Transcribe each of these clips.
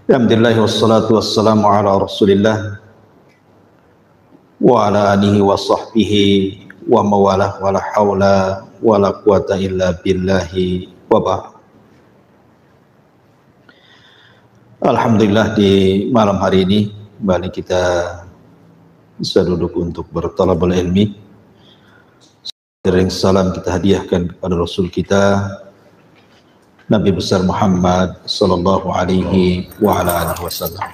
Alhamdulillah wassalatu wassalamu ala Rasulillah wa ala alihi wa sahbihi wa mawalah wa la hawla wa la quwata illa billahi wa ba'd. Alhamdulillah di malam hari ini kembali kita bisa duduk untuk bertalabul ilmi. Sering salam kita hadiahkan kepada Rasul kita Nabi besar Muhammad sallallahu alaihi wa ala alihi wasallam.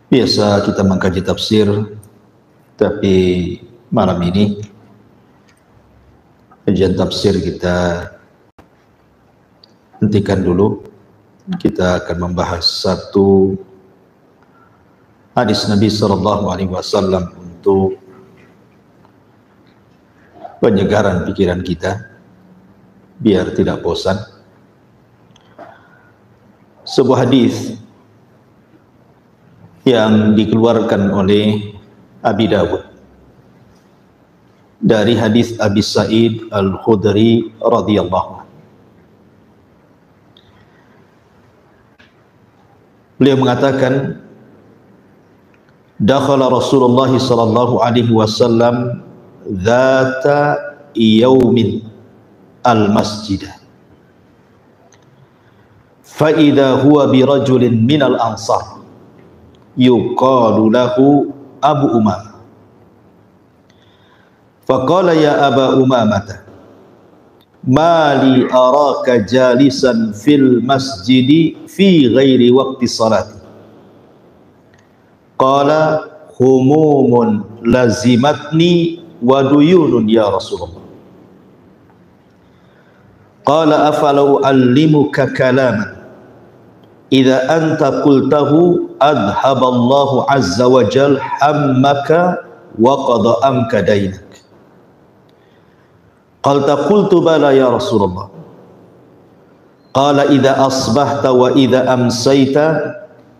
Biasa kita mengkaji tafsir, tapi malam ini kajian tafsir kita hentikan dulu. Kita akan membahas satu hadis Nabi sallallahu alaihi wasallam untuk penyegaran pikiran kita biar tidak bosan. Sebuah hadis yang dikeluarkan oleh Abi Dawud dari hadis Abi Sa'id Al-Khudri radhiyallahu anhu. Beliau mengatakan, dakhala Rasulullah sallallahu alaihi wasallam dzata yaumin al-masjid fa idza huwa bi rajulin minal ansar yuqalu lahu Abu Umamah faqala ya Aba Umamah ma li araka jalisan fil masjidi fi ghairi waqti salati qala humumun lazimatni wa duyunun ya Rasulullah. Qala afalau allimuka kalaman idza anta qultahu adhaballahu azza wa jal hammaka wa qada anka dainak. Qalta qultu bala ya Rasulullah. Qala idza asbahta wa idza amsayta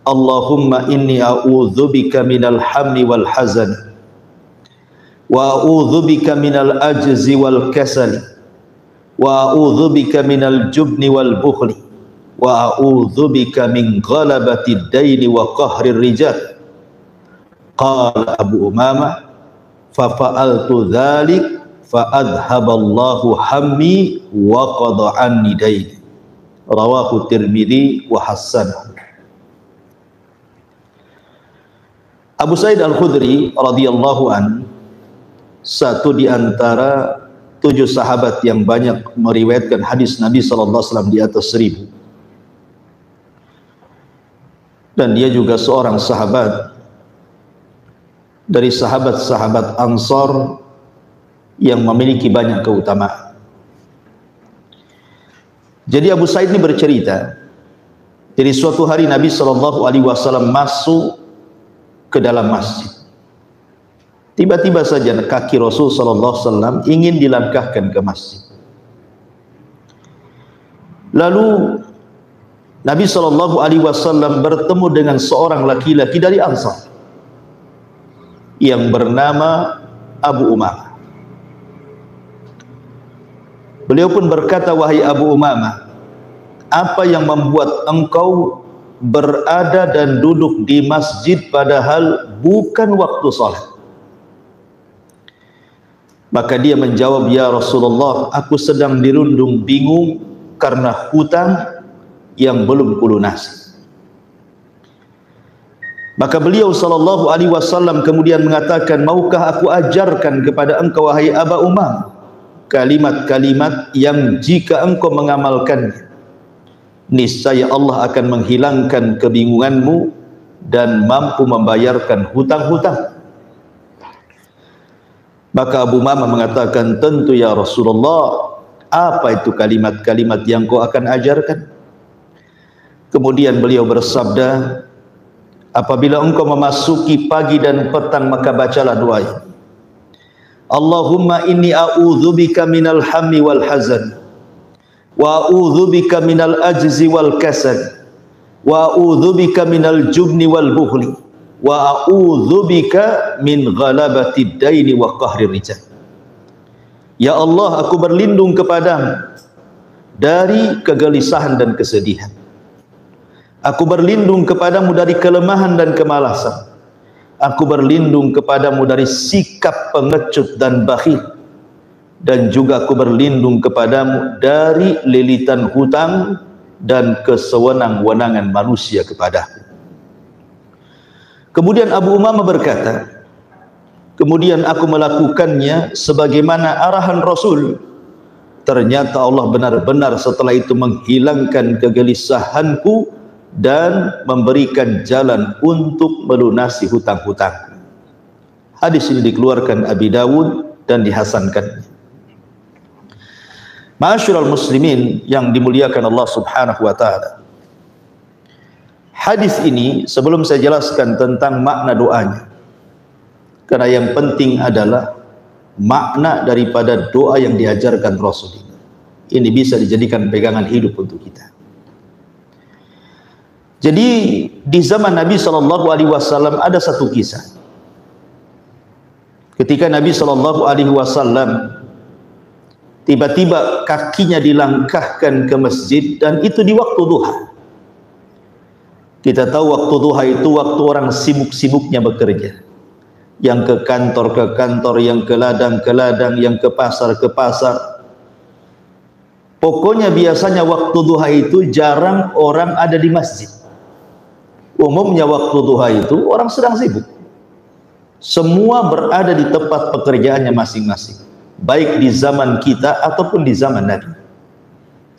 Allahumma inni a'udzubika minal hammi wal hazan wa a'udzubika minal ajzi wal kasali wa a'udzubika minal jubni wal bukhli wa a'udzubika min ghalabati ad-daini wa qahri ar-rijal. Qala Abu Umamah fa fa'altu dzalik fa adhaballahu hammi wa qada anni daini. Rawahu Tirmidzi wa hasanahu. Abu Sa'id Al-Khudri radhiyallahu an, satu di antara 7 sahabat yang banyak meriwayatkan hadis Nabi sallallahu alaihi wasallam di atas 1000. Dan dia juga seorang sahabat dari sahabat-sahabat Ansar yang memiliki banyak keutamaan. Jadi Abu Sa'id ini bercerita, jadi suatu hari Nabi sallallahu alaihi wasallam masuk ke dalam masjid. Tiba-tiba saja kaki Rasul sallallahu alaihi wasallam ingin dilangkahkan ke masjid. Lalu Nabi sallallahu alaihi wasallam bertemu dengan seorang laki-laki dari Ansar yang bernama Abu Umamah. Beliau pun berkata, wahai Abu Umamah, apa yang membuat engkau berada dan duduk di masjid padahal bukan waktu salat? Maka dia menjawab, ya Rasulullah, aku sedang dirundung bingung karena hutang yang belum kulunasi. Maka beliau sallallahu alaihi wasallam kemudian mengatakan, maukah aku ajarkan kepada engkau wahai Aba Umam kalimat-kalimat yang jika engkau mengamalkannya niscaya Allah akan menghilangkan kebingunganmu dan mampu membayarkan hutang-hutang. Maka Abu Umamah mengatakan, tentu ya Rasulullah, apa itu kalimat-kalimat yang kau akan ajarkan? Kemudian beliau bersabda, apabila engkau memasuki pagi dan petang maka bacalah doa ini. Allahumma inni a'udzubika minal hammi wal hazan wa a'udzubika minal ajzi wal kasal wa a'udzubika minal jubni wal bukhli wa a'udzubika min ghalabati daini wa qahri rijal. Ya Allah, aku berlindung kepadamu dari kegelisahan dan kesedihan, Aku berlindung kepadamu dari kelemahan dan kemalasan. Aku berlindung kepadamu dari sikap pengecut dan bakhil. Dan juga aku berlindung kepadamu dari lilitan hutang dan kesewenang-wenangan manusia kepadaku. Kemudian Abu Umamah berkata, kemudian aku melakukannya sebagaimana arahan Rasul. Ternyata Allah benar-benar setelah itu menghilangkan kegelisahanku dan memberikan jalan untuk melunasi hutang-hutang. Hadis ini dikeluarkan Abi Dawud dan dihasankan. Ma'asyiral muslimin yang dimuliakan Allah Subhanahu wa taala. Hadis ini sebelum saya jelaskan tentang makna doanya, karena yang penting adalah makna daripada doa yang diajarkan Rasul ini. Ini bisa dijadikan pegangan hidup untuk kita. Jadi di zaman Nabi SAW ada satu kisah. Ketika Nabi SAW tiba-tiba kakinya dilangkahkan ke masjid, dan itu di waktu duha. Kita tahu waktu duha itu waktu orang sibuk-sibuknya bekerja. Yang ke kantor, yang ke ladang, yang ke pasar. Pokoknya biasanya waktu duha itu jarang orang ada di masjid. Umumnya waktu duha itu orang sedang sibuk. Semua berada di tempat pekerjaannya masing-masing, baik di zaman kita ataupun di zaman Nabi.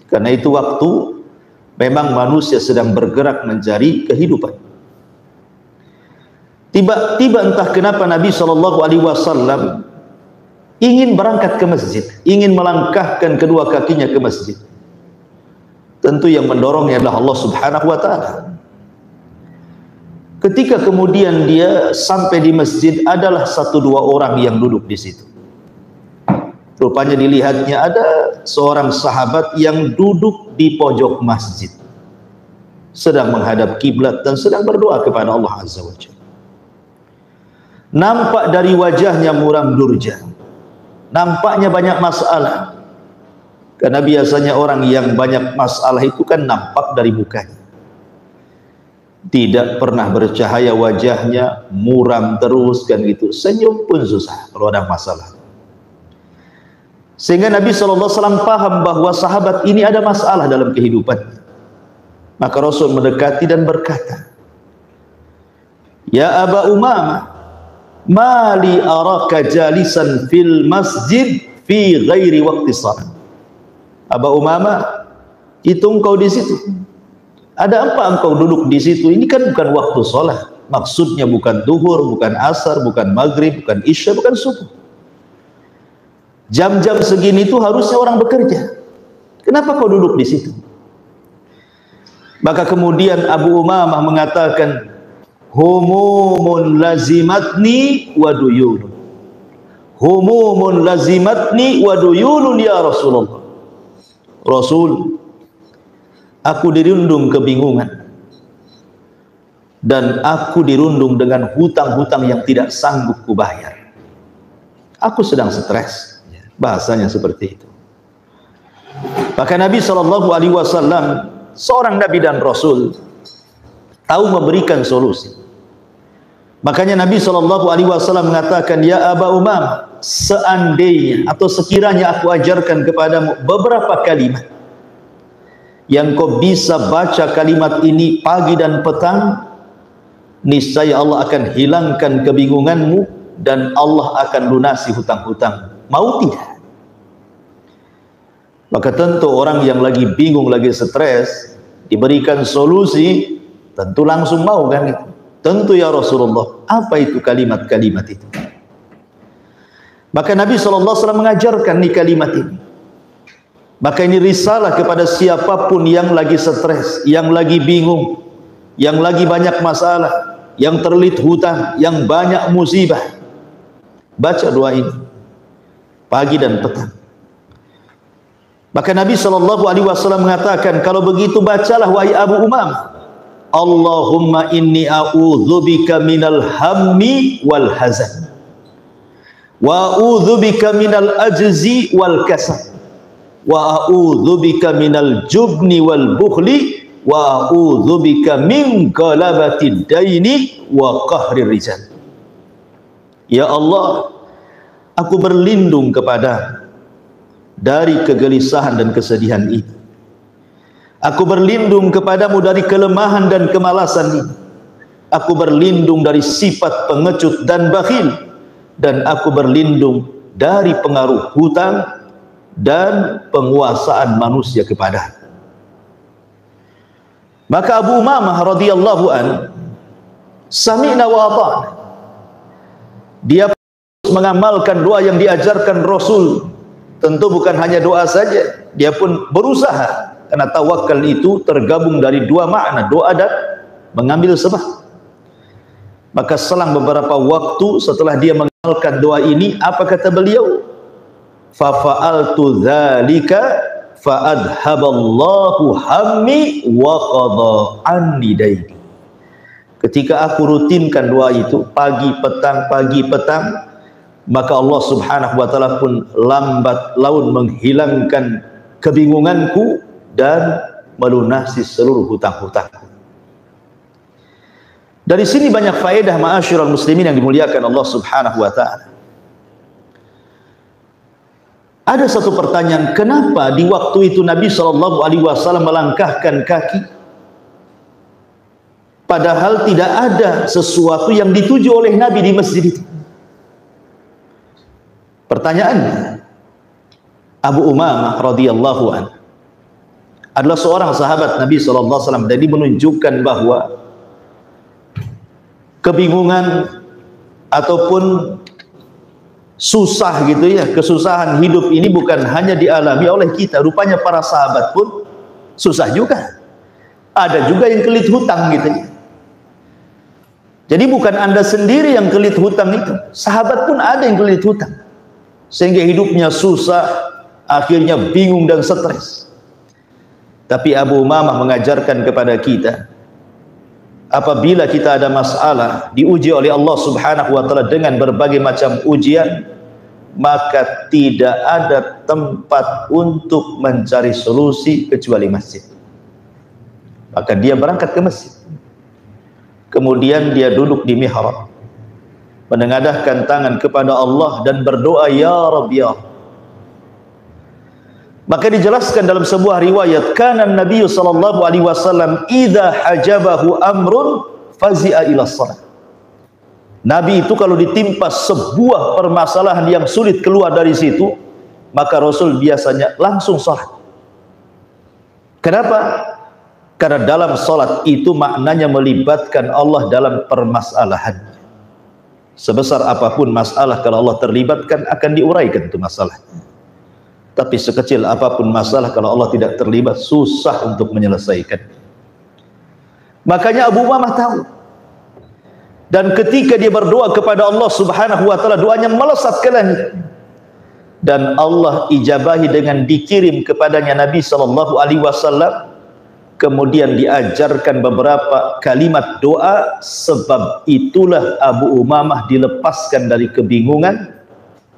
Karena itu waktu memang manusia sedang bergerak mencari kehidupan. Tiba-tiba entah kenapa Nabi SAW ingin berangkat ke masjid, ingin melangkahkan kedua kakinya ke masjid. Tentu yang mendorongnya adalah Allah Subhanahu wa taala. Ketika kemudian dia sampai di masjid, adalah 1-2 orang yang duduk di situ. Rupanya dilihatnya ada seorang sahabat yang duduk di pojok masjid, sedang menghadap kiblat dan sedang berdoa kepada Allah Azza wa Jalla. Nampak dari wajahnya muram durja, nampaknya banyak masalah. Karena biasanya orang yang banyak masalah itu kan nampak dari mukanya. Tidak pernah bercahaya wajahnya, muram terus kan gitu. Senyum pun susah kalau ada masalah. Sehingga Nabi SAW paham bahwa sahabat ini ada masalah dalam kehidupannya. Maka Rasul mendekati dan berkata, "Ya Aba Umamah, mali araka jalisan fil masjid fi ghairi waqti shalah." Aba Umamah, itu engkau di situ. Ada apa engkau duduk di situ? Ini kan bukan waktu sholat. Maksudnya bukan duhur, bukan asar, bukan maghrib, bukan isya, bukan subuh. Jam-jam segini itu harusnya orang bekerja. Kenapa kau duduk di situ? Maka kemudian Abu Umamah mengatakan, humumun lazimatni wa duyunun. Humumun lazimatni wa duyunun ya Rasulullah. Rasul, aku dirundung kebingungan dan aku dirundung dengan hutang-hutang yang tidak sanggup kubayar. Aku sedang stres. Bahasanya seperti itu. Maka Nabi SAW, seorang Nabi dan Rasul, tahu memberikan solusi. Makanya Nabi SAW mengatakan, "Ya Aba Umamah, seandainya atau sekiranya aku ajarkan kepadamu beberapa kalimat yang kau bisa baca kalimat ini pagi dan petang, niscaya Allah akan hilangkan kebingunganmu dan Allah akan lunasi hutang-hutang. Mau tidak?" Maka tentu orang yang lagi bingung, lagi stres, diberikan solusi, tentu langsung mau kan gitu. Tentu ya Rasulullah, apa itu kalimat-kalimat itu? Maka Nabi SAW mengajarkan nih kalimat ini. Maka ini risalah kepada siapapun yang lagi stres, yang lagi bingung, yang lagi banyak masalah, yang terlilit hutang, yang banyak musibah. Baca doa ini pagi dan petang. Maka Nabi SAW mengatakan, kalau begitu bacalah wahai Abu Umamah, Allahumma inni a'udzubika minal hammi wal hazan wa a'udzubika minal ajzi wal kasal wa a'udzubika minal jubni wal bukhli wa a'udzubika min galabatid daini wa qahrir rijal. Ya Allah, aku berlindung kepada dari kegelisahan dan kesedihan ini. Aku berlindung kepadamu dari kelemahan dan kemalasan ini. Aku berlindung dari sifat pengecut dan bakhil, dan aku berlindung dari pengaruh hutang dan penguasaan manusia kepada. Maka Abu Umamah radhiyallahu an sami'na wa ata'na, dia mengamalkan doa yang diajarkan Rasul. Tentu bukan hanya doa saja, dia pun berusaha, karena tawakal itu tergabung dari dua makna, doa dan mengambil sebab. Maka selang beberapa waktu setelah dia mengamalkan doa ini, apa kata beliau? Fa fa'altu dzalika fa adhaballahu hammi wa qada anni daini. Ketika aku rutinkan doa itu pagi petang, maka Allah Subhanahu wa taala pun lambat laun menghilangkan kebingunganku dan melunasi seluruh hutang-hutangku. Dari sini banyak faedah ma'asyiral muslimin yang dimuliakan Allah Subhanahu wa taala. Ada satu pertanyaan, kenapa di waktu itu Nabi sallallahu alaihi wasallam melangkahkan kaki padahal tidak ada sesuatu yang dituju oleh Nabi di masjid itu? Pertanyaannya, Abu Umamah radhiyallahu anhu adalah seorang sahabat Nabi sallallahu alaihi wasallam, dan dia menunjukkan bahwa kebingungan ataupun susah gitu ya, kesusahan hidup ini bukan hanya dialami oleh kita, rupanya para sahabat pun susah juga. Ada juga yang kelit hutang gitu ya. Jadi bukan Anda sendiri yang kelit hutang itu, sahabat pun ada yang kelit hutang sehingga hidupnya susah, akhirnya bingung dan stres. Tapi Abu Umamah mengajarkan kepada kita, apabila kita ada masalah, diuji oleh Allah Subhanahu wa taala dengan berbagai macam ujian, maka tidak ada tempat untuk mencari solusi kecuali masjid. Maka dia berangkat ke masjid. Kemudian dia duduk di mihrab, menengadahkan tangan kepada Allah dan berdoa, ya Rabb ya. Maka dijelaskan dalam sebuah riwayat, kana Nabi sallallahu alaihi wasallam idza hajabahu amrun fazi'a ila shalah. Nabi itu kalau ditimpa sebuah permasalahan yang sulit keluar dari situ, maka Rasul biasanya langsung salat. Kenapa? Karena dalam salat itu maknanya melibatkan Allah dalam permasalahan. Sebesar apapun masalah, kalau Allah terlibatkan akan diuraikan itu masalah. Tapi sekecil apapun masalah, kalau Allah tidak terlibat, susah untuk menyelesaikan. Makanya Abu Umamah tahu. Dan ketika dia berdoa kepada Allah Subhanahu wa taala, doanya melesat ke langit. Dan Allah ijabahi dengan dikirim kepadanya Nabi sallallahu alaihi wasallam. Kemudian diajarkan beberapa kalimat doa, sebab itulah Abu Umamah dilepaskan dari kebingungan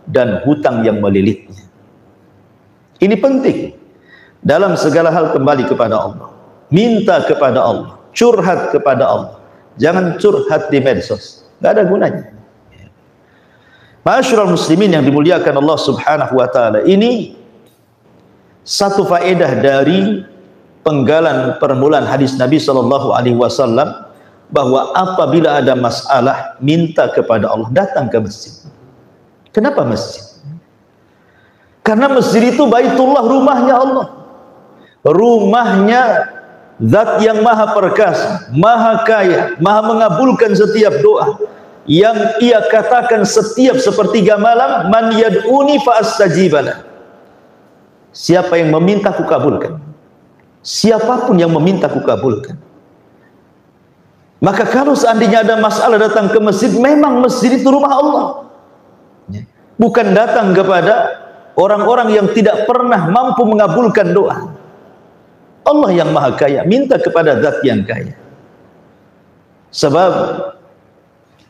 dan hutang yang melilitnya. Ini penting. Dalam segala hal kembali kepada Allah. Minta kepada Allah. Curhat kepada Allah. Jangan curhat di medsos. Tidak ada gunanya. Ma'asyiral muslimin yang dimuliakan Allah Subhanahu wa taala. Ini satu faedah dari penggalan permulaan hadis Nabi sallallahu alaihi wasallam, bahwa apabila ada masalah, minta kepada Allah, datang ke masjid. Kenapa masjid? Karena masjid itu baitullah, rumahnya Allah, rumahnya Zat yang maha perkasa, maha kaya, maha mengabulkan setiap doa, yang ia katakan setiap sepertiga malam, man yad'uni fa astajibana. Siapa yang meminta ku kabulkan, siapapun yang meminta ku kabulkan. Maka kalau seandainya ada masalah, datang ke masjid. Memang masjid itu rumah Allah, bukan datang kepada orang-orang yang tidak pernah mampu mengabulkan doa. Allah yang maha kaya, minta kepada zat yang kaya. Sebab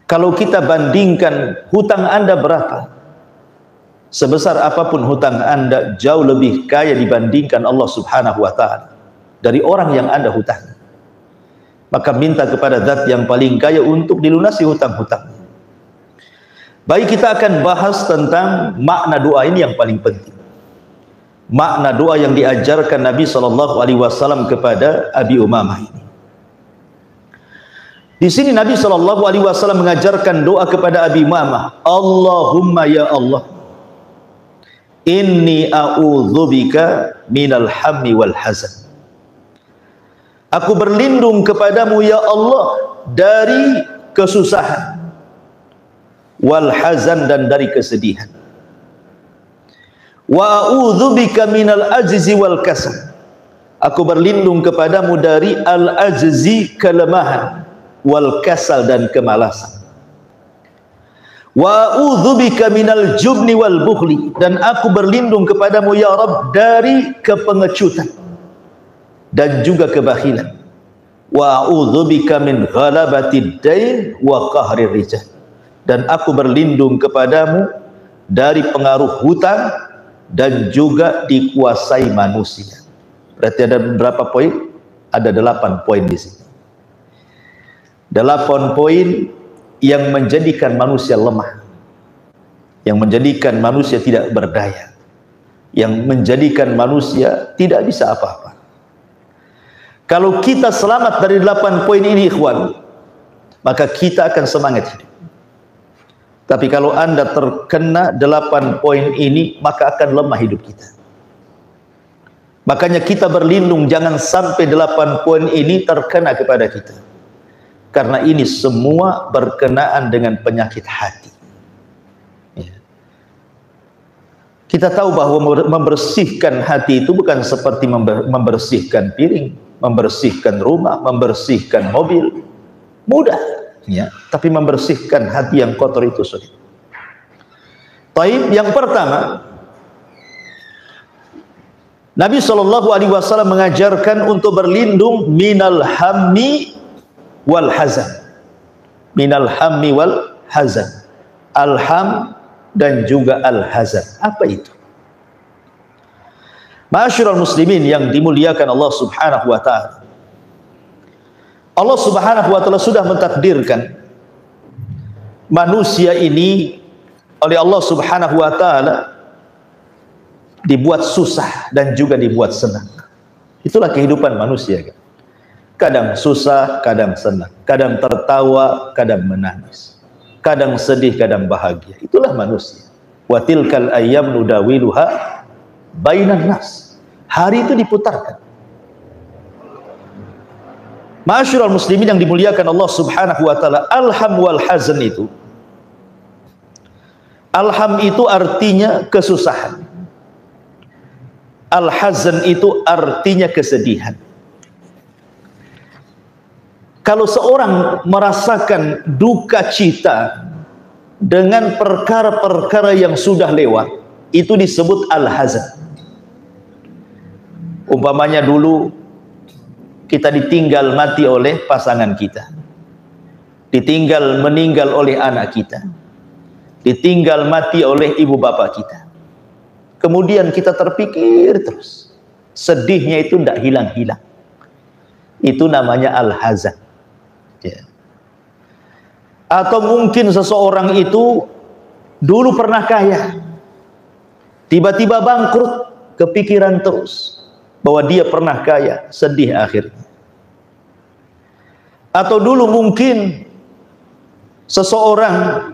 kalau kita bandingkan hutang Anda berapa, sebesar apapun hutang Anda, jauh lebih kaya dibandingkan Allah Subhanahu wa ta'ala. dari orang yang Anda hutang. Maka minta kepada zat yang paling kaya untuk dilunasi hutang-hutang. Baik, kita akan bahas tentang makna doa ini yang paling penting. Makna doa yang diajarkan Nabi SAW kepada Abi Umamah ini. Di sini Nabi SAW mengajarkan doa kepada Abi Umamah. Allahumma ya Allah, inni a'udzubika minal hammi wal hazan. Aku berlindung kepadamu ya Allah dari kesusahan, wal hazan, dan dari kesedihan. Wa a'udzubika minal ajzi wal kasal. Aku berlindung kepadamu dari al-ajzi, kelemahan, wal kasal, dan kemalasan. Wa a'udzubika minal jubni wal bukhli, dan aku berlindung kepadamu ya Rabb dari kepengecutan dan juga kebakhilan. Wa a'udzubika min ghalabatid dain wa qahrir rijal, dan aku berlindung kepadamu dari pengaruh hutang dan juga dikuasai manusia. Berarti ada berapa poin? Ada 8 poin di sini. 8 poin yang menjadikan manusia lemah, yang menjadikan manusia tidak berdaya, yang menjadikan manusia tidak bisa apa-apa. Kalau kita selamat dari 8 poin ini, ikhwan, maka kita akan semangat hidup. Tapi kalau Anda terkena 8 poin ini, maka akan lemah hidup kita. Makanya kita berlindung jangan sampai 8 poin ini terkena kepada kita. Karena ini semua berkenaan dengan penyakit hati. Kita tahu bahwa membersihkan hati itu bukan seperti membersihkan piring, membersihkan rumah, membersihkan mobil. Mudah, ya. Tapi membersihkan hati yang kotor itu sulit. Taib, yang pertama, Nabi SAW mengajarkan untuk berlindung minal hammi wal hazan. Minal hammi wal hazan. Al-ham dan juga al-hazan. Apa itu? Ma'asyiral muslimin yang dimuliakan Allah Subhanahu wa taala. Allah Subhanahu wa taala sudah mentakdirkan manusia ini oleh Allah Subhanahu wa taala dibuat susah dan juga dibuat senang. Itulah kehidupan manusia. Kadang susah, kadang senang, kadang tertawa, kadang menangis, kadang sedih, kadang bahagia. Itulah manusia. Wa tilkal ayyam nudawiluha bainan nas. Hari itu diputarkan. Ma'asyiral muslimin yang dimuliakan Allah Subhanahu wa taala, alham wal hazan itu. Alham itu artinya kesusahan. Al-hazan itu artinya kesedihan. Kalau seorang merasakan duka cita dengan perkara-perkara yang sudah lewat, itu disebut al-hazan. Umpamanya dulu kita ditinggal mati oleh pasangan kita, ditinggal meninggal oleh anak kita, ditinggal mati oleh ibu bapak kita. Kemudian kita terpikir terus, sedihnya itu tidak hilang-hilang. Itu namanya al-hazan. Ya. Atau mungkin seseorang itu dulu pernah kaya, tiba-tiba bangkrut, kepikiran terus bahwa dia pernah kaya, sedih akhirnya. Atau dulu mungkin seseorang,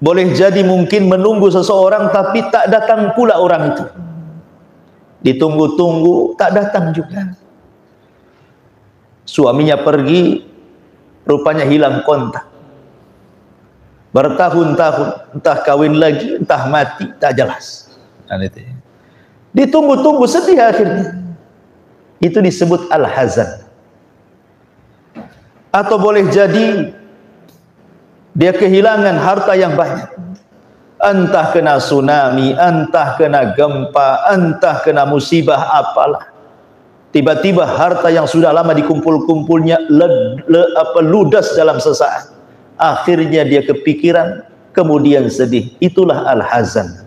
boleh jadi mungkin menunggu seseorang tapi tak datang pula orang itu. Ditunggu-tunggu tak datang juga. Suaminya pergi, rupanya hilang kontak. Bertahun-tahun, entah kawin lagi, entah mati, tak jelas. Ditunggu-tunggu, sedih akhirnya. Itu disebut al-hazan. Atau boleh jadi dia kehilangan harta yang banyak. Entah kena tsunami, entah kena gempa, entah kena musibah apalah. Tiba-tiba harta yang sudah lama dikumpul-kumpulnya ludas dalam sesaat. Akhirnya dia kepikiran, kemudian sedih. Itulah al-hazan.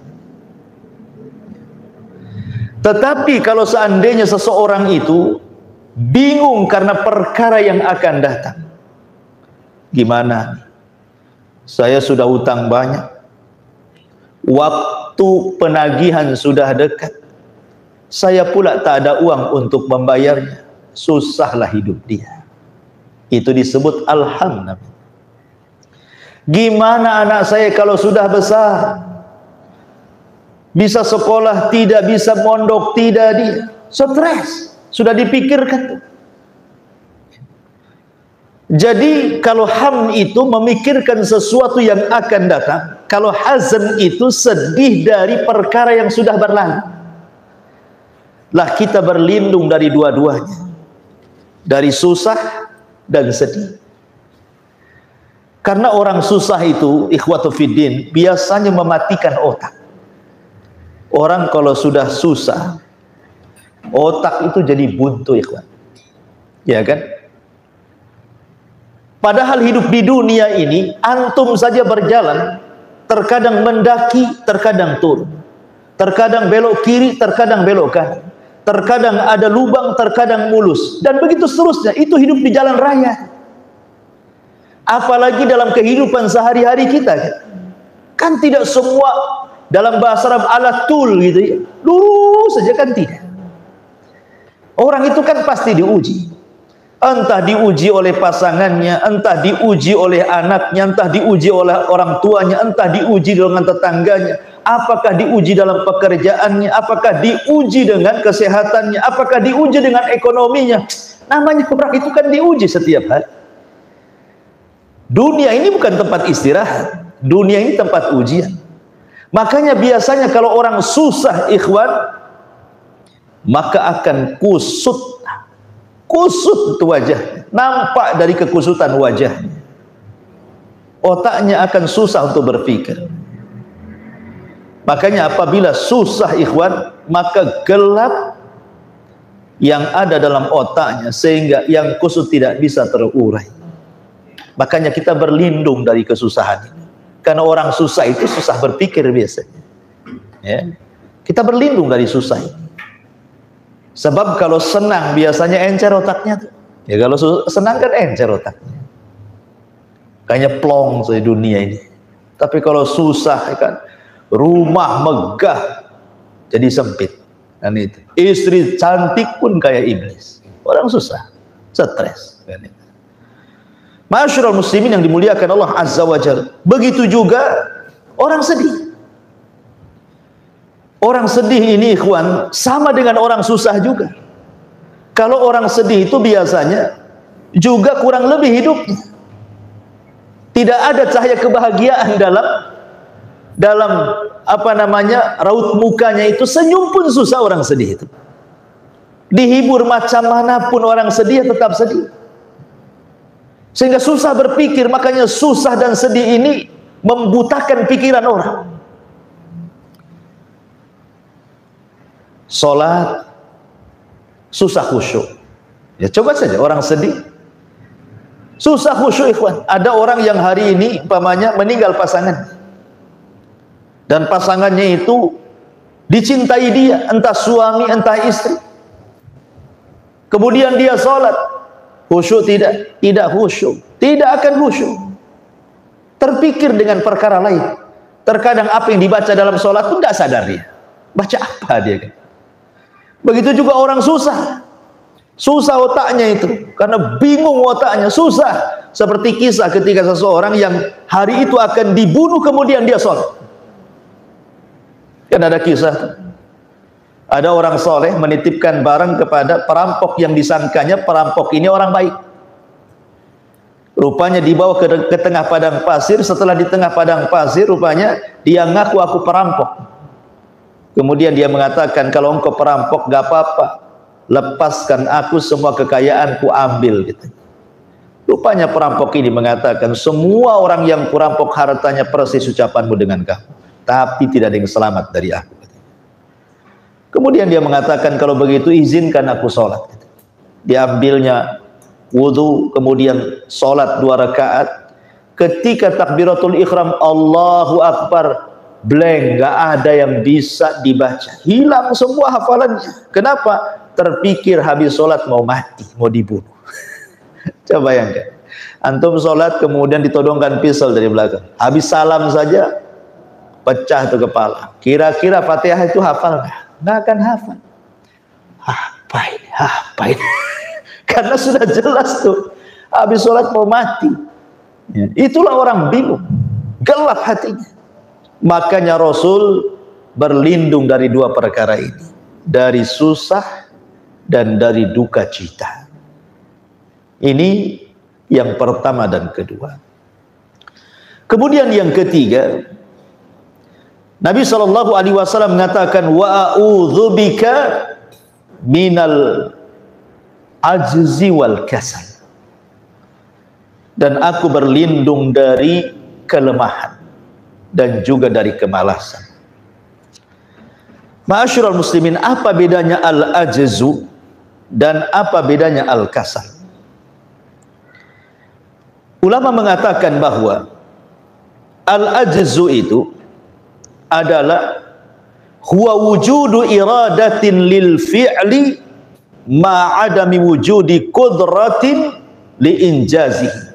Tetapi kalau seandainya seseorang itu bingung karena perkara yang akan datang, gimana? Saya sudah utang banyak, waktu penagihan sudah dekat, saya pula tak ada uang untuk membayarnya, susahlah hidup dia. Itu disebut alham. Gimana anak saya kalau sudah besar, bisa sekolah tidak, bisa mondok tidak, dia stres, sudah dipikirkan. Jadi kalau ham itu memikirkan sesuatu yang akan datang, kalau hazan itu sedih dari perkara yang sudah berlalu. Lah kita berlindung dari dua-duanya, dari susah dan sedih. Karena orang susah itu, ikhwatu fiddin, biasanya mematikan otak. Orang kalau sudah susah, otak itu jadi buntu, ikhwan. Ya kan? Padahal hidup di dunia ini, antum saja berjalan, terkadang mendaki, terkadang turun. Terkadang belok kiri, terkadang belok kanan. Terkadang ada lubang, terkadang mulus. Dan begitu seterusnya, itu hidup di jalan raya. Apalagi dalam kehidupan sehari-hari kita, kan tidak semua dalam bahasa Arab ala tul gitu ya, lurus saja kan tidak. Orang itu kan pasti diuji, entah diuji oleh pasangannya, entah diuji oleh anaknya, entah diuji oleh orang tuanya, entah diuji dengan tetangganya, apakah diuji dalam pekerjaannya, apakah diuji dengan kesehatannya, apakah diuji dengan ekonominya. Namanya orang itu kan diuji setiap hari. Dunia ini bukan tempat istirahat, dunia ini tempat ujian. Makanya biasanya kalau orang susah, ikhwan, maka akan kusut itu wajah, nampak dari kekusutan wajahnya. Otaknya akan susah untuk berpikir. Makanya apabila susah, ikhwan, maka gelap yang ada dalam otaknya sehingga yang kusut tidak bisa terurai. Makanya kita berlindung dari kesusahan ini. Karena orang susah itu susah berpikir biasanya. Ya. Kita berlindung dari susah ini. Sebab kalau senang biasanya encer otaknya tuh. Ya kalau senang kan encer otaknya. Kayaknya plong di dunia ini. Tapi kalau susah kan rumah megah jadi sempit. Dan itu istri cantik pun kayak iblis. Orang susah, stres kan itu. Ma'asyiral muslimin yang dimuliakan Allah Azza wa Jalla. Begitu juga orang sedih. Orang sedih ini, ikhwan, sama dengan orang susah juga. Kalau orang sedih itu biasanya juga kurang lebih hidupnya. Tidak ada cahaya kebahagiaan dalam apa namanya, raut mukanya itu. Senyum pun susah orang sedih itu. Dihibur macam manapun orang sedih tetap sedih. Sehingga susah berpikir, makanya susah dan sedih ini membutakan pikiran orang. Salat susah khusyuk. Ya coba saja orang sedih susah khusyuk, ikhwan. Ada orang yang hari ini umpamanya meninggal pasangan, dan pasangannya itu dicintai dia, entah suami entah istri. Kemudian dia salat, khusyuk tidak khusyuk, tidak akan khusyuk. Terpikir dengan perkara lain. Terkadang apa yang dibaca dalam sholat pun tidak sadar dia. Baca apa dia kan? Begitu juga orang susah. Susah otaknya itu. Karena bingung otaknya, susah. Seperti kisah ketika seseorang yang hari itu akan dibunuh kemudian dia sholat. Kan ada kisah. Ada orang soleh menitipkan barang kepada perampok yang disangkanya perampok ini orang baik. Rupanya dibawa ke tengah padang pasir. Setelah di tengah padang pasir, rupanya dia ngaku aku perampok. Kemudian dia mengatakan, kalau engkau perampok gak apa-apa, lepaskan aku, semua kekayaanku ambil gitu. Rupanya perampok ini mengatakan, semua orang yang perampok hartanya persis ucapanmu dengan kamu, tapi tidak ada yang selamat dari aku. Kemudian dia mengatakan, kalau begitu izinkan aku sholat. Diambilnya wudu, kemudian sholat 2 rakaat. Ketika takbiratul ikhram, Allahu Akbar, blank, nggak ada yang bisa dibaca, hilang semua hafalannya. Kenapa? Terpikir habis sholat mau mati, mau dibunuh. Coba bayangkan, antum sholat kemudian ditodongkan pistol dari belakang, habis salam saja pecah tuh kepala. Kira-kira Fatihah itu hafal nggak? Nggak akan hafal. Apa ini? Apa ini? Karena sudah jelas tuh habis sholat mau mati. Ya, itulah orang bingung, gelap hatinya. Makanya Rasul berlindung dari dua perkara ini, dari susah dan dari duka cita. Ini yang pertama dan kedua. Kemudian yang ketiga, Nabi SAW mengatakan, wa a'udzubika minal ajzi wal kasal. Dan aku berlindung dari kelemahan dan juga dari kemalasan. Ma'asyiral muslimin, apa bedanya al-ajzu dan apa bedanya al-kasal? Ulama mengatakan bahwa al-ajzu itu adalah huwa wujudu iradatin lil fi'li ma'adami wujudi qudratin li injazihi.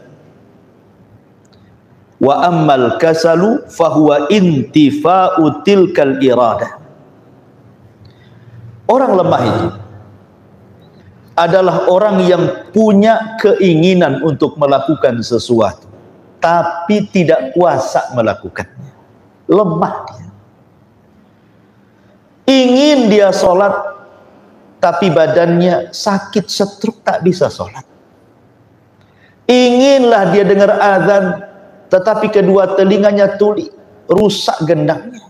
Wa ammal kasalu fahuwa intifa'u tilkal iradah. Orang lemah itu adalah orang yang punya keinginan untuk melakukan sesuatu tapi tidak kuasa melakukannya. Lemah dia. Ingin dia sholat tapi badannya sakit stroke, tak bisa sholat. Inginlah dia dengar azan tetapi kedua telinganya tuli, rusak gendangnya.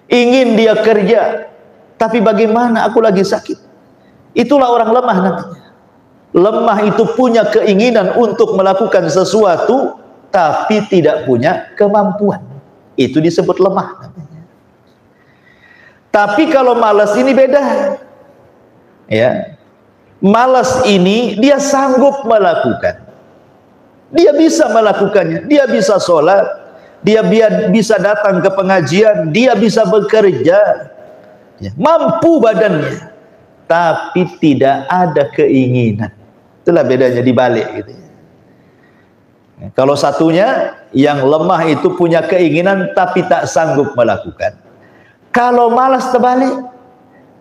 Ingin dia kerja tapi bagaimana, aku lagi sakit. Itulah orang lemah namanya. Lemah itu punya keinginan untuk melakukan sesuatu tapi tidak punya kemampuan. Itu disebut lemah namanya. Tapi kalau malas ini beda. Ya. Malas ini dia sanggup melakukan. Dia bisa melakukannya. Dia bisa sholat, dia bisa datang ke pengajian, dia bisa bekerja. Ya, mampu badannya, tapi tidak ada keinginan. Itulah bedanya dibalik gitu. Ya, kalau satunya yang lemah itu punya keinginan tapi tak sanggup melakukan. Kalau malas terbalik,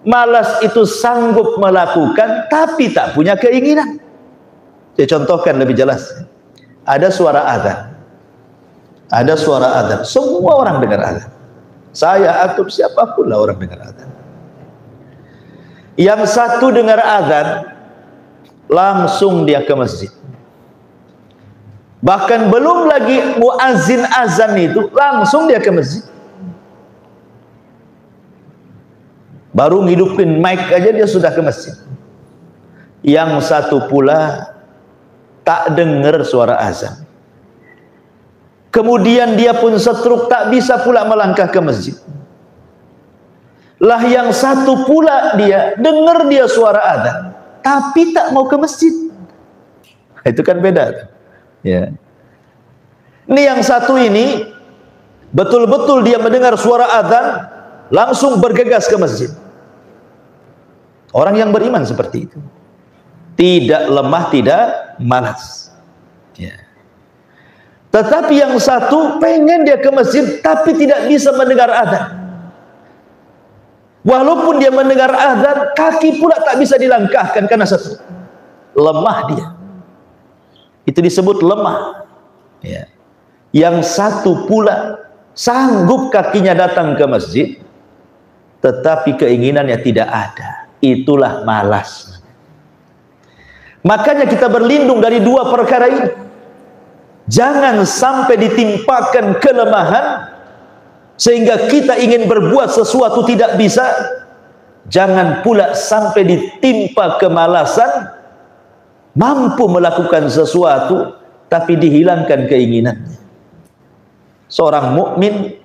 malas itu sanggup melakukan tapi tak punya keinginan. Saya contohkan lebih jelas. Ada suara azan, ada suara azan, semua orang dengar azan. Saya atau siapapun lah orang dengar azan. Yang satu dengar azan, langsung dia ke masjid. Bahkan belum lagi muazin azan itu, langsung dia ke masjid. Baru ngidupin mic aja dia sudah ke masjid. Yang satu pula tak dengar suara azan. Kemudian dia pun stroke, tak bisa pula melangkah ke masjid. Lah yang satu pula dia dengar dia suara azan, tapi tak mau ke masjid. Itu kan beda. Ya. Ini yang satu ini betul-betul dia mendengar suara azan, langsung bergegas ke masjid. Orang yang beriman seperti itu. Tidak lemah, tidak malas. Ya. Tetapi yang satu pengen dia ke masjid tapi tidak bisa mendengar azan. Walaupun dia mendengar azan, kaki pula tak bisa dilangkahkan karena satu. Lemah dia. Itu disebut lemah. Ya. Yang satu pula sanggup kakinya datang ke masjid tetapi keinginannya tidak ada. Itulah malas. Makanya kita berlindung dari dua perkara ini. Jangan sampai ditimpakan kelemahan sehingga kita ingin berbuat sesuatu tidak bisa. Jangan pula sampai ditimpa kemalasan, mampu melakukan sesuatu tapi dihilangkan keinginannya. Seorang mukmin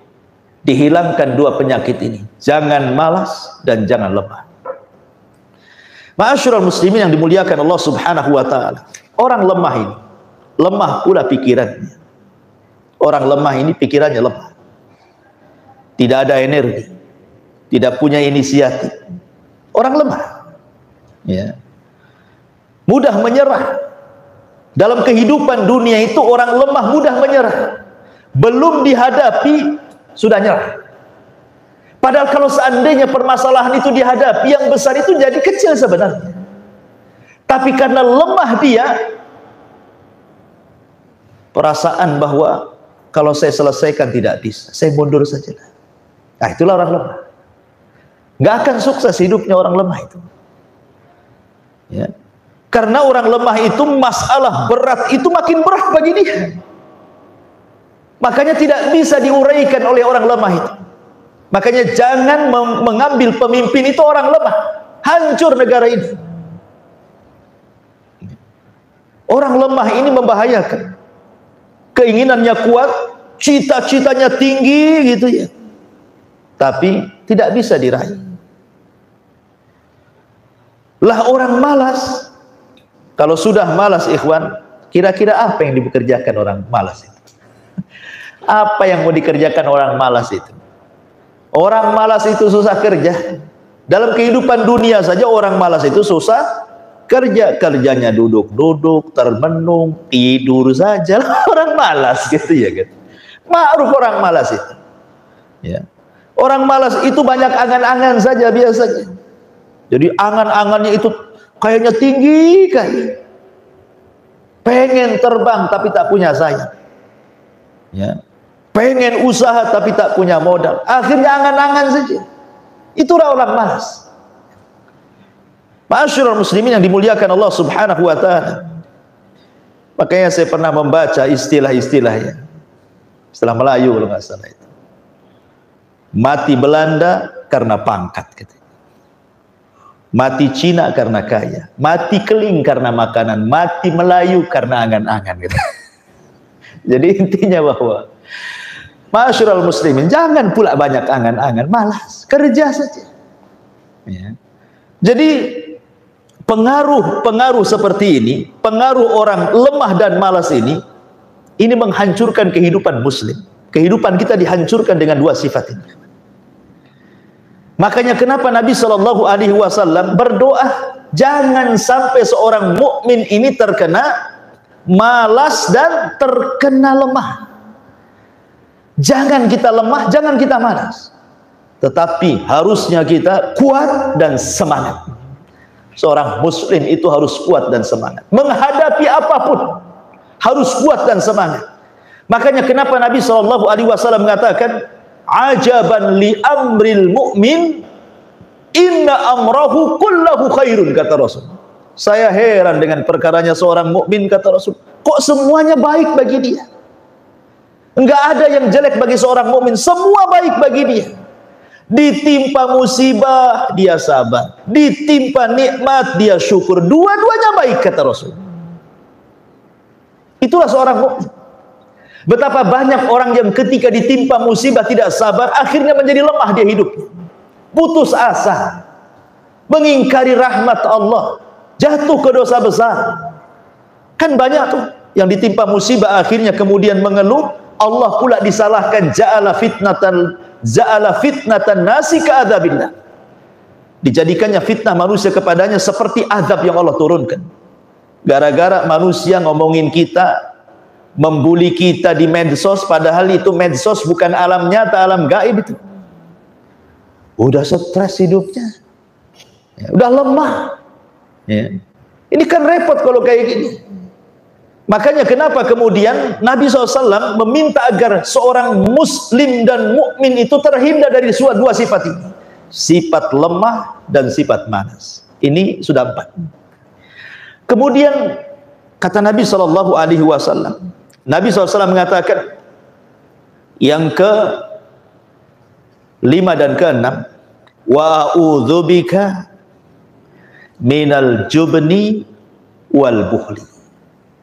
dihilangkan dua penyakit ini. Jangan malas dan jangan lemah. Ma'asyiral muslimin yang dimuliakan Allah Subhanahu wa taala. Orang lemah ini, lemah pula pikirannya. Orang lemah ini pikirannya lemah. tidak ada energi, tidak punya inisiatif. Orang lemah, ya. Mudah menyerah. Dalam kehidupan dunia itu orang lemah mudah menyerah. Belum dihadapi sudah nyerah. Padahal kalau seandainya permasalahan itu dihadapi, yang besar itu jadi kecil sebenarnya. Tapi karena lemah dia, perasaan bahwa kalau saya selesaikan tidak bisa, saya mundur saja. Nah, itulah orang lemah. Nggak akan sukses hidupnya orang lemah itu. Ya. Karena orang lemah itu masalah berat itu makin berat bagi dia. Makanya tidak bisa diuraikan oleh orang lemah itu. Makanya jangan mengambil pemimpin itu orang lemah. Hancur negara ini. Orang lemah ini membahayakan. Keinginannya kuat, cita-citanya tinggi gitu ya. Tapi tidak bisa diraih. Lah orang malas. Kalau sudah malas ikhwan, kira-kira apa yang dikerjakan orang malas itu? Apa yang mau dikerjakan orang malas itu? Orang malas itu susah kerja. Dalam kehidupan dunia saja orang malas itu susah kerja. Kerjanya duduk-duduk, termenung, tidur saja. Orang malas gitu ya kan. Ma'ruf orang malas itu. Ya. Orang malas itu banyak angan-angan saja biasanya. Jadi angan-angannya itu kayaknya tinggi kan. Pengen terbang tapi tak punya sayap. Ya. Pengen usaha tapi tak punya modal. Akhirnya angan-angan saja. Itulah orang malas. Ma'asyiral muslimin yang dimuliakan Allah Subhanahu wa taala. Makanya saya pernah membaca istilah-istilahnya. Istilah Melayu kalau nggak salah itu. Mati Belanda karena pangkat gitu. Mati Cina karena kaya, mati Keling karena makanan, mati Melayu karena angan-angan gitu. Jadi intinya bahwa ma'asyiral muslimin, jangan pula banyak angan-angan, malas, kerja saja. Ya. Jadi pengaruh seperti ini, pengaruh orang lemah dan malas ini menghancurkan kehidupan muslim. Kehidupan kita dihancurkan dengan dua sifat ini. Makanya kenapa Nabi Shallallahu Alaihi Wasallam berdoa jangan sampai seorang mukmin ini terkena malas dan terkena lemah. Jangan kita lemah, jangan kita malas. Tetapi harusnya kita kuat dan semangat. Seorang muslim itu harus kuat dan semangat. Menghadapi apapun harus kuat dan semangat. Makanya kenapa Nabi Shallallahu Alaihi Wasallam mengatakan ajaban li amril mu'min inna amrahu kullahu khairun, kata Rasul. Saya heran dengan perkaranya seorang mukmin, kata Rasul. Kok semuanya baik bagi dia? Enggak ada yang jelek bagi seorang mukmin, semua baik bagi dia. Ditimpa musibah dia sabar, ditimpa nikmat dia syukur, dua-duanya baik, kata Rasul. Itulah seorang mukmin. Betapa banyak orang yang ketika ditimpa musibah tidak sabar, akhirnya menjadi lemah dia hidup, putus asa, mengingkari rahmat Allah, jatuh ke dosa besar. Kan banyak tuh yang ditimpa musibah akhirnya kemudian mengeluh, Allah pula disalahkan. Ja'ala fitnatan nasi ka'adzabillah. Dijadikannya fitnah manusia kepadanya seperti azab yang Allah turunkan. Gara-gara manusia ngomongin kita, membuli kita di medsos, padahal itu medsos bukan alam nyata, alam gaib itu. Udah stres hidupnya, ya, udah lemah. Ya. Ini kan repot kalau kayak gini. Makanya kenapa kemudian Nabi SAW meminta agar seorang muslim dan mukmin itu terhindar dari dua sifat ini. Sifat lemah dan sifat malas. Ini sudah 4. Kemudian kata Nabi SAW, Nabi SAW mengatakan yang ke-5 dan ke-6, wa a'udzubika minal jubni wal bukhli,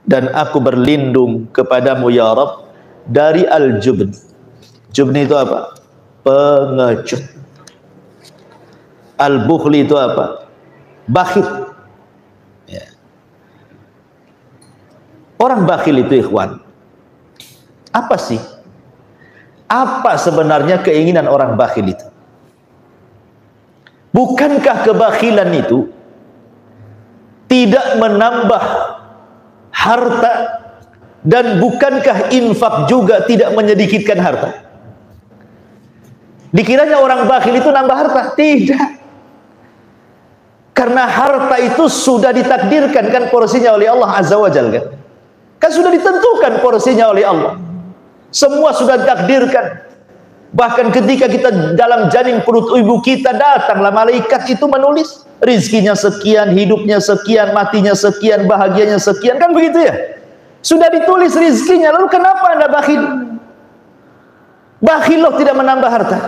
dan aku berlindung kepadamu ya Rabb dari al-jubni. Jubni itu apa? Pengecut. Al-bukhli itu apa? Bakhil. Ya. Orang bakhil itu ikhwan, apa sih? Apa sebenarnya keinginan orang bakhil itu? Bukankah kebakhilan itu tidak menambah harta, dan bukankah infak juga tidak menyedikitkan harta? Dikiranya orang bakhil itu nambah harta? Tidak. Karena harta itu sudah ditakdirkan kan porsinya oleh Allah Azza wa Jalla, kan sudah ditentukan porsinya oleh Allah. Semua sudah ditakdirkan. Bahkan ketika kita dalam janin perut ibu kita, datanglah malaikat itu menulis rizkinya sekian, hidupnya sekian, matinya sekian, bahagianya sekian, kan begitu ya? Sudah ditulis rizkinya. Lalu kenapa Anda bakhil? Bakhil loh, tidak menambah harta.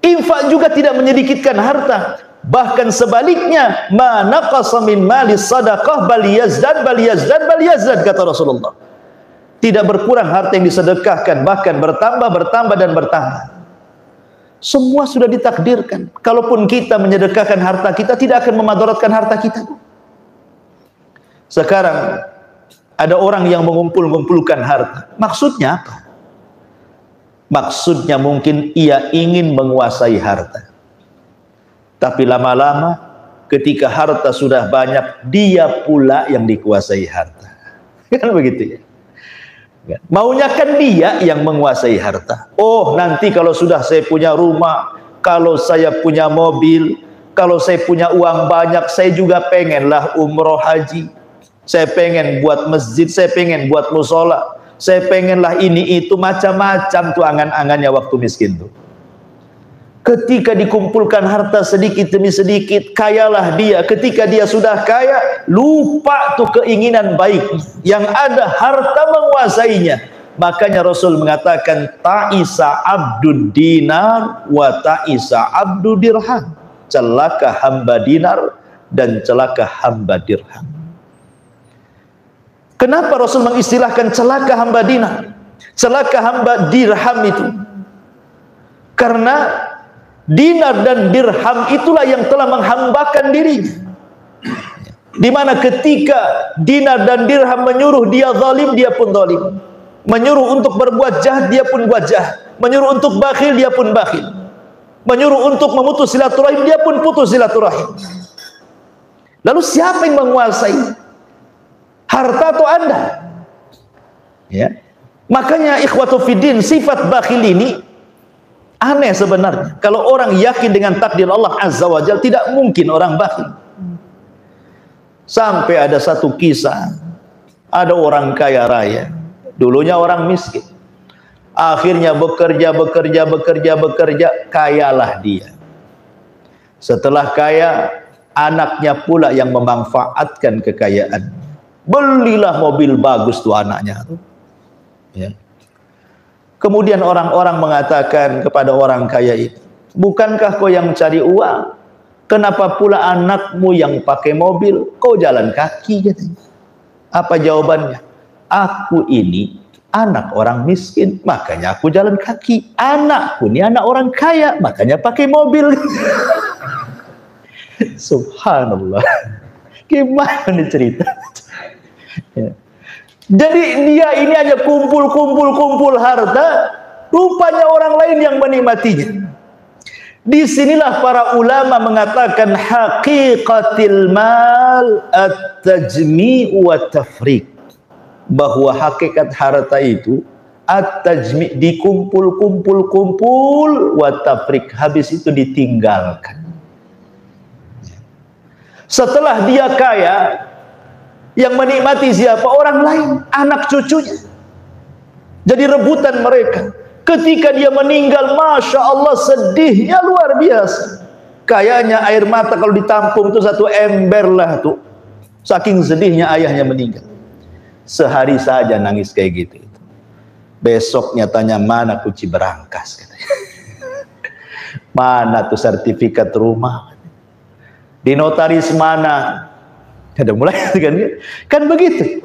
Infak juga tidak menyedikitkan harta. Bahkan sebaliknya, ma naqasa min mali sadaqah bal yazdad bal yazdad bal yazdad, kata Rasulullah. Tidak berkurang harta yang disedekahkan, bahkan bertambah, bertambah, dan bertambah. Semua sudah ditakdirkan. Kalaupun kita menyedekahkan harta kita, tidak akan memadaratkan harta kita. Sekarang ada orang yang mengumpulkan harta. Maksudnya apa? Maksudnya mungkin ia ingin menguasai harta. Tapi lama-lama ketika harta sudah banyak, dia pula yang dikuasai harta. Kan begitu ya? Maunya kan dia yang menguasai harta. Oh, nanti kalau sudah saya punya rumah, kalau saya punya mobil, kalau saya punya uang banyak, saya juga pengenlah umroh haji. Saya pengen buat masjid, saya pengen buat musola, saya pengenlah ini itu, macam-macam tuh angan-angannya waktu miskin tuh. Ketika dikumpulkan harta sedikit demi sedikit, kayalah dia. Ketika dia sudah kaya, lupa tuh keinginan baik. Yang ada harta menguasainya. Makanya Rasul mengatakan, ta'isa abdud dinar wa ta'isa abdud dirham. Celaka hamba dinar dan celaka hamba dirham. Kenapa Rasul mengistilahkan celaka hamba dinar, celaka hamba dirham itu? Karena dinar dan dirham itulah yang telah menghambakan dirinya. Dimana ketika dinar dan dirham menyuruh dia zalim, dia pun zalim. Menyuruh untuk berbuat jahat, dia pun buat jahat. Menyuruh untuk bakhil, dia pun bakhil. Menyuruh untuk memutus silaturahim, dia pun putus silaturahim. Lalu siapa yang menguasai harta atau Anda? Ya. Makanya ikhwatu fiddin, sifat bakhil ini aneh sebenarnya. Kalau orang yakin dengan takdir Allah Azza wa Jalla, tidak mungkin orang bakhil. Sampai ada satu kisah, ada orang kaya raya, dulunya orang miskin. Akhirnya bekerja, kayalah dia. Setelah kaya, anaknya pula yang memanfaatkan kekayaan. Belilah mobil bagus tuh anaknya. Ya. Kemudian orang-orang mengatakan kepada orang kaya itu, bukankah kau yang cari uang? Kenapa pula anakmu yang pakai mobil, kau jalan kaki? Katanya. Apa jawabannya? Aku ini anak orang miskin, makanya aku jalan kaki. Anakku ini anak orang kaya, makanya pakai mobil. Subhanallah. Gimana nih cerita? Ya. Jadi dia ini hanya kumpul harta, rupanya orang lain yang menikmatinya. Disinilah para ulama mengatakan haqiqatil mal at-tajmi' wa tafriq, bahwa hakikat harta itu at-tajmi', dikumpul wa tafriq, habis itu ditinggalkan. Setelah dia kaya, yang menikmati siapa? Orang lain, anak cucunya. Jadi rebutan mereka. Ketika dia meninggal, Masya Allah, sedihnya luar biasa. Kayaknya air mata kalau ditampung itu satu ember lah tuh. Saking sedihnya ayahnya meninggal. Sehari saja nangis kayak gitu. Besoknya tanya, mana kunci berangkas? Katanya. Mana tuh sertifikat rumah? Di notaris mana? Ada mulai kan begitu.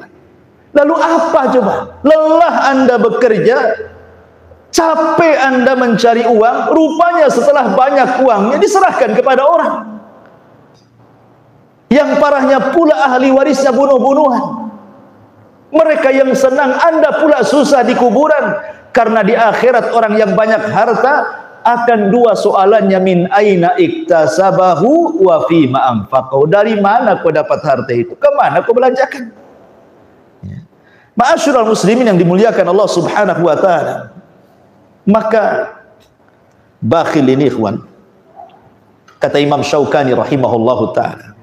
Lalu apa coba? Lelah Anda bekerja, capek Anda mencari uang, rupanya setelah banyak uangnya diserahkan kepada orang. Yang parahnya pula ahli warisnya bunuh-bunuhan. Mereka yang senang, Anda pula susah di kuburan. Karena di akhirat orang yang banyak harta akan dua soalannya, min aina iktasabahu wa fima anfaqahu. Dari mana kau dapat harta itu? Kemana kau belanjakan? Ma'asyiral muslimin yang dimuliakan Allah Subhanahu wa taala. Maka bakhil ini ikhwan, kata Imam Syaukani rahimahullahu taala,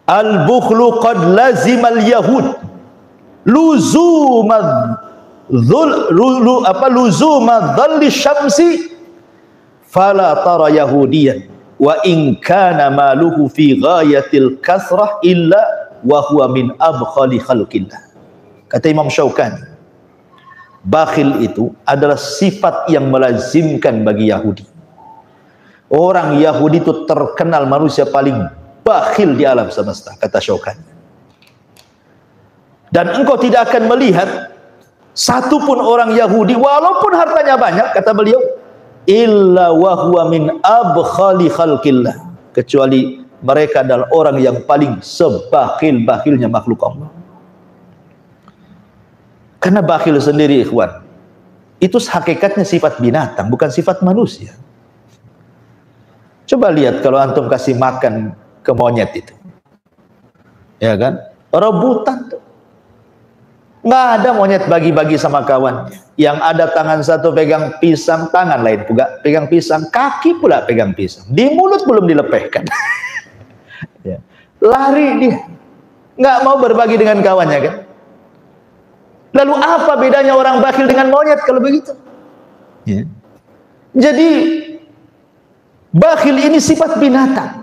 al-bukhlu qad lazimal yahud luzuma dhalli syamsi fala tara yahudiyan wa in kana maluhu fi ghayatil kasrah illa wa huwa min abkhali khalqillah. Kata Imam Syaukani, bakhil itu adalah sifat yang melazimkan bagi Yahudi. Orang Yahudi itu terkenal manusia paling bakhil di alam semesta, kata Syaukani. Dan engkau tidak akan melihat satupun orang Yahudi walaupun hartanya banyak, kata beliau, illa wa huwa min abkhali khalqillah, kecuali mereka adalah orang yang paling sebakhil-bakhilnya makhluk Allah. Karena bakhil sendiri ikhwan, itu hakikatnya sifat binatang, bukan sifat manusia. Coba lihat kalau antum kasih makan ke monyet itu, ya kan, rebutan tuh. Nggak ada monyet bagi-bagi sama kawan. Yang ada tangan satu pegang pisang, tangan lain juga pegang pisang, kaki pula pegang pisang, di mulut belum dilepehkan. Ya. Lari dia, nggak mau berbagi dengan kawannya kan. Lalu apa bedanya orang bakhil dengan monyet kalau begitu? Ya. Jadi bakhil ini sifat binatang.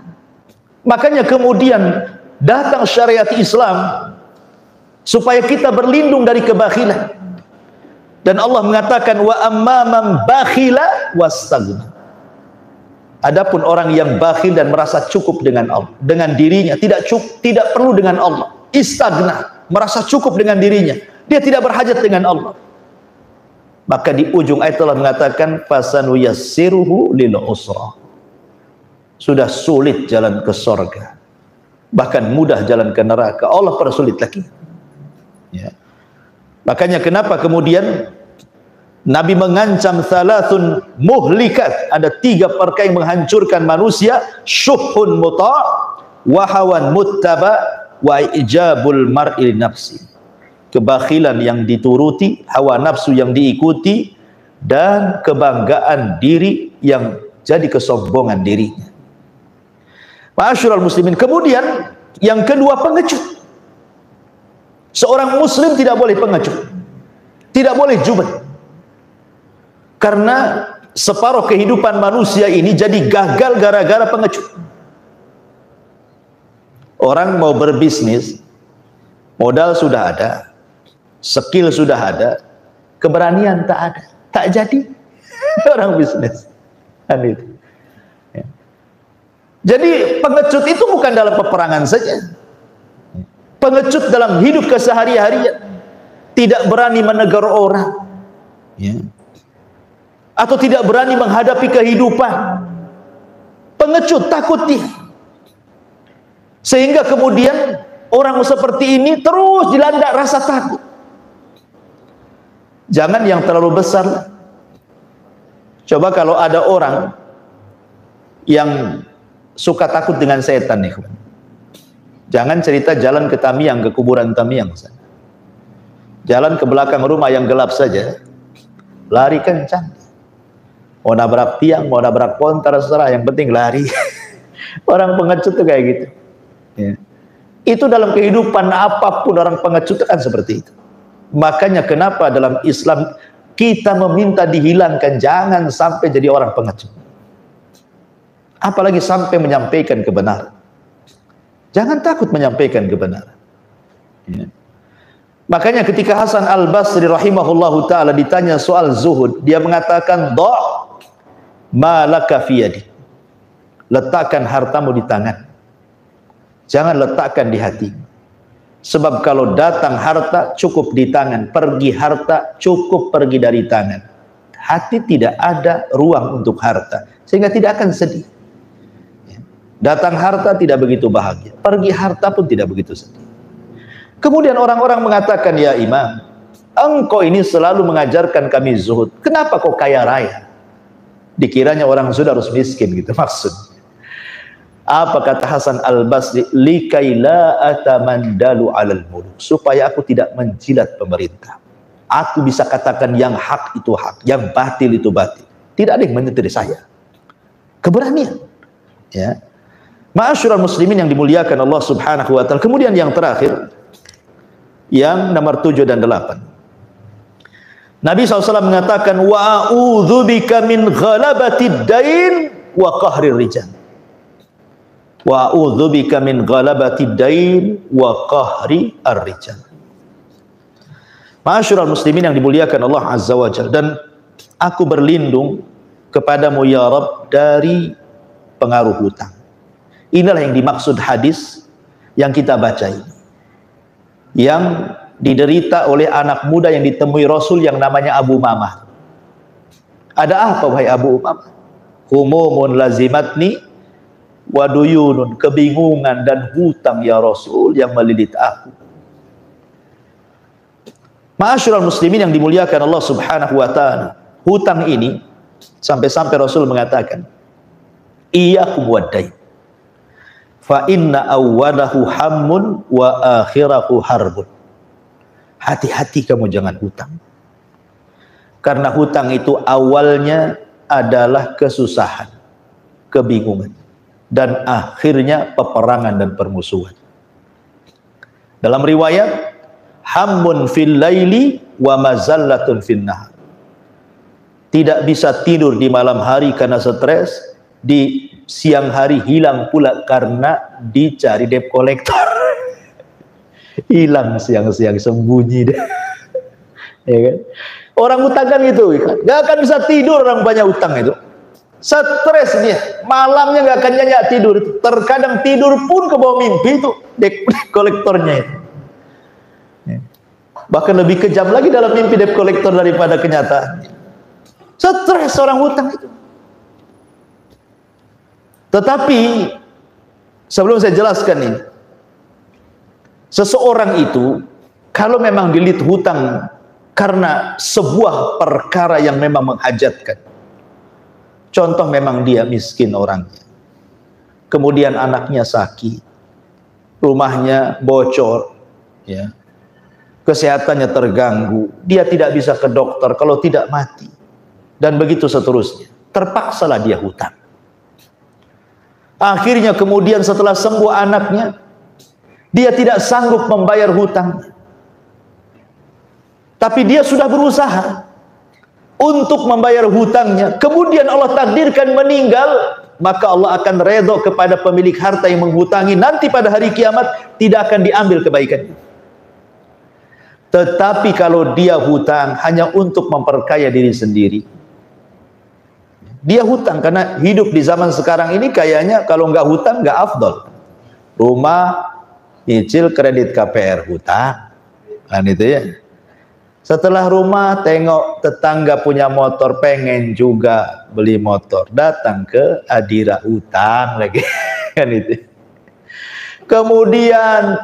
Makanya kemudian datang syariat Islam supaya kita berlindung dari kebakhilan. Dan Allah mengatakan wa amman bakhila wastaghna. Adapun orang yang bakhil dan merasa cukup dengan Allah, dengan dirinya, tidak perlu dengan Allah. Istaghna, merasa cukup dengan dirinya. Dia tidak berhajat dengan Allah. Maka di ujung ayat Allah mengatakan fasanu yassiruhu lil usra. Sudah sulit jalan ke surga. Bahkan mudah jalan ke neraka. Allah persulit lagi. Ya. Makanya kenapa kemudian Nabi mengancam thalathun muhlikat, ada 3 perkara yang menghancurkan manusia, syuhun muta' wa hawan muttaba wa ijabul mar'i nafsi. Kebakhilan yang dituruti, hawa nafsu yang diikuti, dan kebanggaan diri yang jadi kesombongan dirinya. Ma'asyiral muslimin, kemudian yang kedua pengecut. Seorang muslim tidak boleh pengecut, tidak boleh jubah. Karena separuh kehidupan manusia ini jadi gagal gara-gara pengecut. Orang mau berbisnis, modal sudah ada, skill sudah ada, keberanian tak ada, tak jadi orang bisnis. Ya. Jadi pengecut itu bukan dalam peperangan saja. Pengecut dalam hidup kesehari-harian, tidak berani menegur orang, ya, atau tidak berani menghadapi kehidupan. Pengecut, takut dia, sehingga kemudian orang seperti ini terus dilanda rasa takut. Jangan yang terlalu besar. Coba kalau ada orang yang suka takut dengan setan nih, jangan cerita jalan ke Tamiang, ke kuburan Tamiang sana. Jalan ke belakang rumah yang gelap saja, lari kencang. Mau nabrak tiang, mau nabrak pohon, terserah, yang penting lari. Orang pengecut itu kayak gitu. Ya. Itu dalam kehidupan apapun orang pengecut kan seperti itu. Makanya kenapa dalam Islam kita meminta dihilangkan, jangan sampai jadi orang pengecut. Apalagi sampai menyampaikan kebenaran. Jangan takut menyampaikan kebenaran. Ya. Makanya ketika Hasan Al-Basri rahimahullahu ta'ala ditanya soal zuhud, dia mengatakan, "Da' ma laka fi yadi." Letakkan hartamu di tangan. Jangan letakkan di hati. Sebab kalau datang harta cukup di tangan, pergi harta cukup pergi dari tangan. Hati tidak ada ruang untuk harta, sehingga tidak akan sedih. Datang harta tidak begitu bahagia, pergi harta pun tidak begitu sedih. Kemudian orang-orang mengatakan, ya Imam, engkau ini selalu mengajarkan kami zuhud, kenapa kau kaya raya? Dikiranya orang zuhud harus miskin gitu maksud. Apa kata Hasan Al-Basri? Likai la atamandalu alal muluk, supaya aku tidak menjilat pemerintah. Aku bisa katakan yang hak itu hak, yang batil itu batil. Tidak ada yang menyetir saya. Keberanian. Ya. Ma'asyiral muslimin yang dimuliakan Allah Subhanahu wa taala. Kemudian yang terakhir, yang nomor 7 dan 8. Nabi SAW mengatakan, wa a'udzubika min ghalabatid dain wa qahrir rijal. Wa a'udzubika min ghalabatid dain wa qahri ar-rijal. Ma'asyiral muslimin yang dimuliakan Allah Azza wa Jalla, dan aku berlindung kepadamu ya Rabb dari pengaruh hutang. Inilah yang dimaksud hadis yang kita baca ini, yang diderita oleh anak muda yang ditemui Rasul yang namanya Abu Mamah. Ada apa wahai Abu Mamah? Humumun lazimatni wa duyunun, kebingungan dan hutang ya Rasul yang melilit aku. Ma'asyiral muslimin yang dimuliakan Allah Subhanahu wa taala, hutang ini sampai-sampai Rasul mengatakan, iyyakum wad-dain fa inna awwalahu hammun wa akhirahu harbun. Hati-hati kamu jangan hutang, karena hutang itu awalnya adalah kesusahan, kebingungan, dan akhirnya peperangan dan permusuhan. Dalam riwayat, hammun fil laili wa mazallatun fin nahar. Tidak bisa tidur di malam hari karena stres, di siang hari hilang pula karena dicari debt collector. Hilang siang-siang, sembunyi deh. Ya kan? Orang hutang kan gitu, gak akan bisa tidur orang banyak hutang itu. Stres dia, malamnya gak akan nyenyak tidur. Terkadang tidur pun ke bawah mimpi itu debt collectornya itu. Bahkan lebih kejam lagi dalam mimpi debt collector daripada kenyataan. Stres orang hutang itu. Tetapi sebelum saya jelaskan ini, seseorang itu kalau memang dililit hutang karena sebuah perkara yang memang menghajatkan, contoh memang dia miskin orangnya, kemudian anaknya sakit, rumahnya bocor, ya, kesehatannya terganggu, dia tidak bisa ke dokter, kalau tidak mati, dan begitu seterusnya, terpaksalah dia hutang. Akhirnya kemudian setelah sembuh anaknya, dia tidak sanggup membayar hutang, tapi dia sudah berusaha untuk membayar hutangnya. Kemudian Allah takdirkan meninggal, maka Allah akan redha kepada pemilik harta yang menghutangi. Nanti pada hari kiamat tidak akan diambil kebaikannya. Tetapi kalau dia hutang hanya untuk memperkaya diri sendiri, dia hutang karena hidup di zaman sekarang ini kayaknya kalau nggak hutang nggak afdol. Rumah nyicil kredit KPR, hutang kan itu ya. Setelah rumah tengok tetangga punya motor, pengen juga beli motor, datang ke Adira, hutang lagi kan itu. Kemudian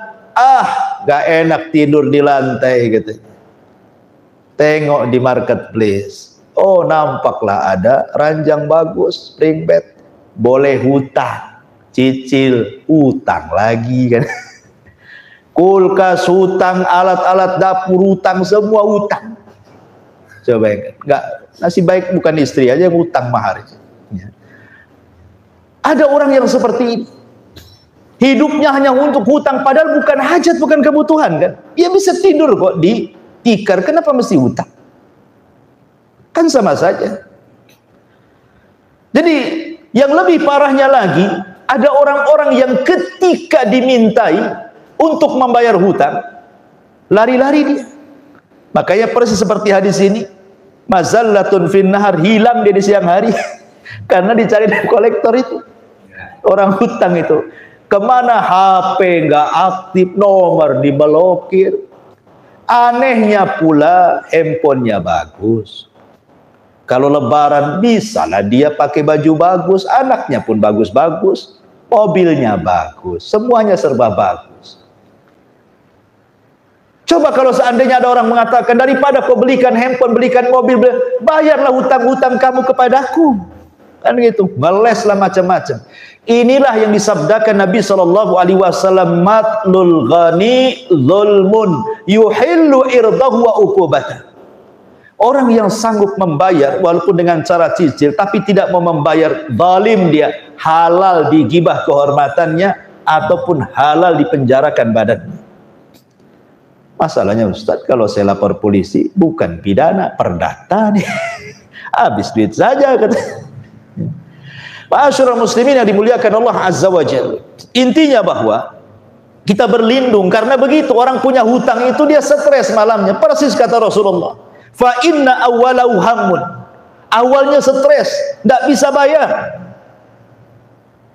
gak enak tidur di lantai gitu, tengok di marketplace, oh nampaklah ada ranjang bagus, spring bed, boleh hutang, cicil, hutang lagi kan. Kulkas hutang, alat-alat dapur hutang, semua hutang. Coba enggak, nasib baik bukan istri aja yang hutang mahar. Ya. Ada orang yang seperti ini, hidupnya hanya untuk hutang, padahal bukan hajat, bukan kebutuhan kan. Dia bisa tidur kok di tikar, kenapa mesti hutang? Kan sama saja. Jadi yang lebih parahnya lagi, ada orang-orang yang ketika dimintai untuk membayar hutang, lari-lari dia. Makanya persis seperti hadis ini, mazallatun fin nahar, hilang dia di siang hari karena dicari debt collector itu. Orang hutang itu kemana, HP nggak aktif, nomor diblokir. Anehnya pula handphonenya bagus. Kalau lebaran bisalah dia pakai baju bagus, anaknya pun bagus-bagus, mobilnya bagus, semuanya serba bagus. Coba kalau seandainya ada orang mengatakan, daripada kau belikan handphone, belikan mobil, bayarlah hutang-hutang kamu kepadaku. Kan gitu, meleslah macam-macam. Inilah yang disabdakan Nabi SAW, matlul ghani zulmun yuhillu irdahu wa uqubata. Orang yang sanggup membayar walaupun dengan cara cicil, tapi tidak mau membayar, zalim dia, halal digibah kehormatannya ataupun halal dipenjarakan badannya. Masalahnya Ustaz, kalau saya lapor polisi bukan pidana, perdata nih. Habis duit saja kata. Ma'asyiral muslimin yang dimuliakan Allah Azza wa Jalla. Intinya bahwa kita berlindung karena begitu orang punya hutang itu dia stres malamnya. Persis kata Rasulullah, fa inna awwalahu hammun. Awalnya stres, tidak bisa bayar.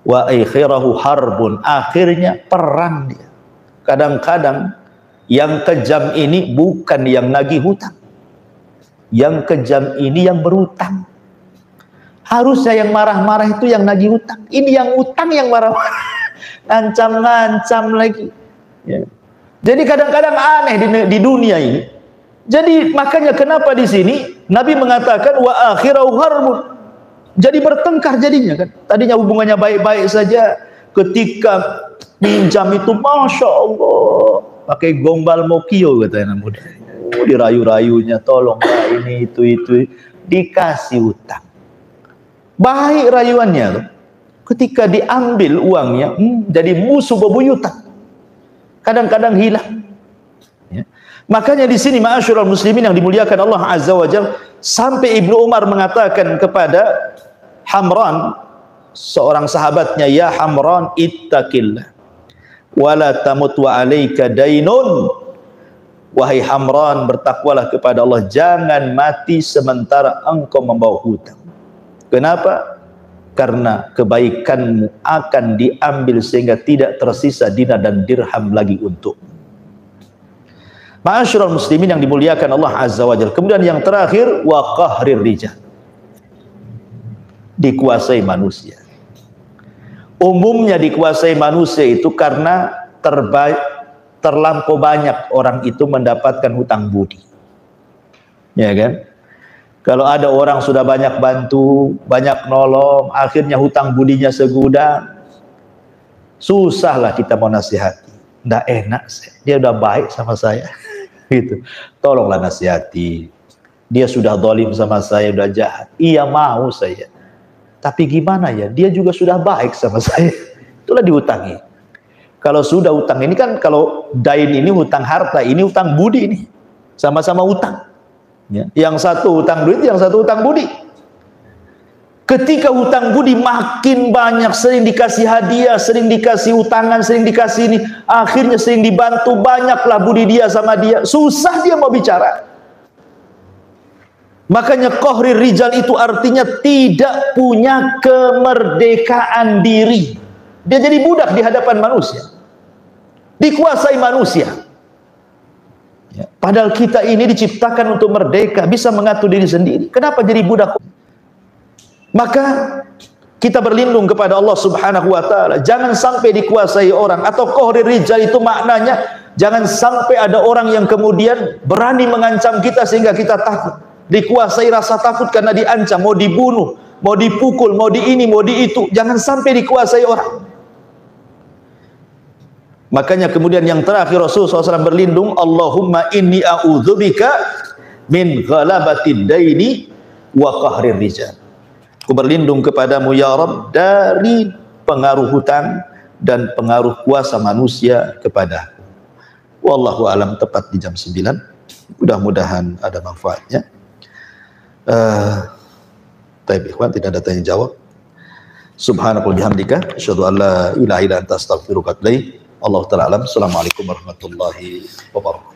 Wa akhirahu harbun, akhirnya perang dia. Kadang-kadang yang kejam ini bukan yang nagih hutang. Yang kejam ini yang berhutang. Harusnya yang marah-marah itu yang nagih hutang. Ini yang utang yang marah-marah. Ngancam-ngancam lagi. Ya. Jadi kadang-kadang aneh di dunia ini. Jadi makanya kenapa di sini Nabi mengatakan wa akhirahu harbun. Jadi bertengkar jadinya kan. Tadinya hubungannya baik-baik saja, ketika pinjam itu Masya Allah pakai gombal mokio katanya muda. Dirayu-rayunya, tolong ini itu dikasih utang. Baik rayuannya, ketika diambil uangnya jadi musuh bebuyutan. Kadang-kadang hilang. Ya. Makanya di sini ma'asyiral muslimin yang dimuliakan Allah Azza wa Jalla, sampai Ibnu Umar mengatakan kepada Hamran, seorang sahabatnya, ya Hamran ittaqillah wala tamut wa alayka dainun. Wahai Hamran, bertakwalah kepada Allah, jangan mati sementara engkau membawa hutang. Kenapa? Karena kebaikanmu akan diambil sehingga tidak tersisa dinar dan dirham lagi untuk. Ma'asyiral muslimin yang dimuliakan Allah Azza wa Jalla. Kemudian yang terakhir, wa qahrir rijal. Dikuasai manusia. Umumnya dikuasai manusia itu karena terlampau banyak orang itu mendapatkan hutang budi. Ya kan? Kalau ada orang sudah banyak bantu, banyak nolong, akhirnya hutang budinya segudang, susahlah kita mau nasihati. Nggak enak, dia udah baik sama saya, gitu. Tolonglah nasihati. Dia sudah zalim sama saya, udah jahat. Iya mau saya, tapi gimana ya? Dia juga sudah baik sama saya. Itulah dihutangi. Kalau sudah utang ini kan, kalau dain ini hutang harta, ini hutang budi ini, sama-sama hutang. Ya. Yang satu hutang duit, yang satu hutang budi. Ketika hutang budi makin banyak, sering dikasih hadiah, sering dikasih utangan, sering dikasih ini, akhirnya sering dibantu, banyaklah budi dia sama dia, susah dia mau bicara. Makanya qahrir rijal itu artinya tidak punya kemerdekaan diri. Dia jadi budak di hadapan manusia, dikuasai manusia. Ya. Padahal kita ini diciptakan untuk merdeka, bisa mengatur diri sendiri. Kenapa jadi budak? Maka kita berlindung kepada Allah Subhanahu wa taala, jangan sampai dikuasai orang. Atau qahrir rijal itu maknanya jangan sampai ada orang yang kemudian berani mengancam kita sehingga kita takut. Dikuasai rasa takut karena diancam, mau dibunuh, mau dipukul, mau di ini, mau di itu. Jangan sampai dikuasai orang. Makanya kemudian yang terakhir Rasulullah SAW berlindung, Allahumma inni a'udzubika min ghalabatid daini wa qahrir rijal. Aku berlindung kepadamu ya Rabb dari pengaruh hutang dan pengaruh kuasa manusia kepadaku. Wallahu alam, tepat di jam 9. Mudah-mudahan ada manfaatnya. Taib ikhwan, tidak ada tanya jawab. Subhanallah bihamdika asyhadu an la ilaha illa anta astaghfiruka wa atubu ilaik. Allah ta'ala alam. Assalamualaikum warahmatullahi wabarakatuh.